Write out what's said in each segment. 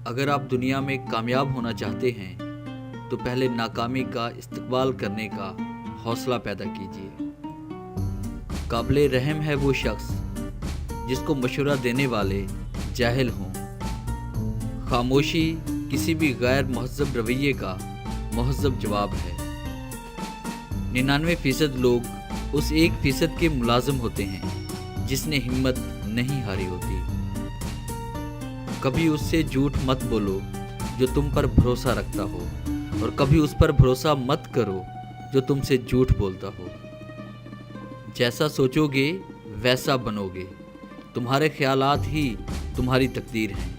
اگر آپ دنیا میں کامیاب ہونا چاہتے ہیں تو پہلے ناکامی کا استقبال کرنے کا حوصلہ پیدا کیجیے۔ قابل رحم ہے وہ شخص جس کو مشورہ دینے والے جاہل ہوں۔ خاموشی کسی بھی غیر مہذب رویے کا مہذب جواب ہے۔ 99% لوگ اس 1% کے ملازم ہوتے ہیں جس نے ہمت نہیں ہاری ہوتی۔ کبھی اس سے جھوٹ مت بولو جو تم پر بھروسہ رکھتا ہو، اور کبھی اس پر بھروسہ مت کرو جو تم سے جھوٹ بولتا ہو۔ جیسا سوچو گے ویسا بنو گے، تمہارے خیالات ہی تمہاری تقدیر ہیں۔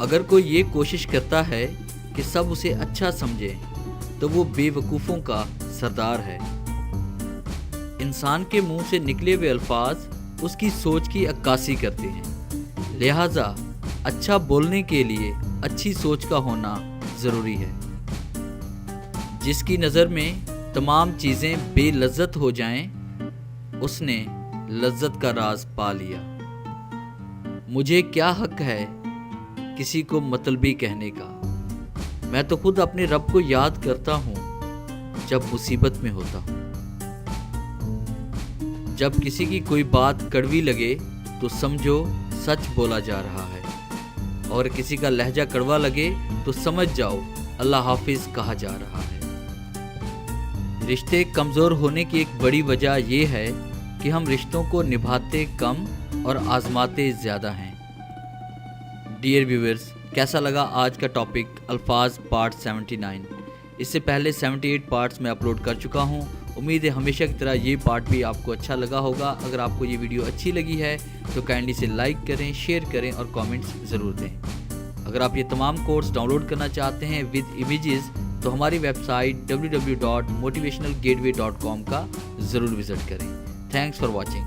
اگر کوئی یہ کوشش کرتا ہے کہ سب اسے اچھا سمجھے تو وہ بے وقوفوں کا سردار ہے۔ انسان کے منہ سے نکلے ہوئے الفاظ اس کی سوچ کی عکاسی کرتے ہیں، لہٰذا اچھا بولنے کے لیے اچھی سوچ کا ہونا ضروری ہے۔ جس کی نظر میں تمام چیزیں بے لذت ہو جائیں، اس نے لذت کا راز پا لیا۔ مجھے کیا حق ہے کسی کو مطلبی کہنے کا؟ میں تو خود اپنے رب کو یاد کرتا ہوں جب مصیبت میں ہوتا ہوں۔ جب کسی کی کوئی بات کڑوی لگے تو سمجھو سچ بولا جا رہا ہے، اور کسی کا لہجہ کڑوا لگے تو سمجھ جاؤ اللہ حافظ کہا جا رہا ہے۔ رشتے کمزور ہونے کی ایک بڑی وجہ یہ ہے کہ ہم رشتوں کو نبھاتے کم اور آزماتے زیادہ ہیں۔ ڈیئر ویورز، کیسا لگا آج کا ٹاپک الفاظ پارٹ 79؟ اس سے پہلے 78 پارٹس میں اپلوڈ کر چکا ہوں۔ امید ہے ہمیشہ کی طرح یہ پارٹ بھی آپ کو اچھا لگا ہوگا۔ اگر آپ کو یہ ویڈیو اچھی لگی ہے تو کائنڈلی سے لائک کریں، شیئر کریں اور کامنٹس ضرور دیں۔ اگر آپ یہ تمام کورس ڈاؤن لوڈ کرنا چاہتے ہیں ود امیجز تو ہماری ویب سائٹ www.motivationalgateway.com کا ضرور وزٹ کریں۔ Thanks for watching.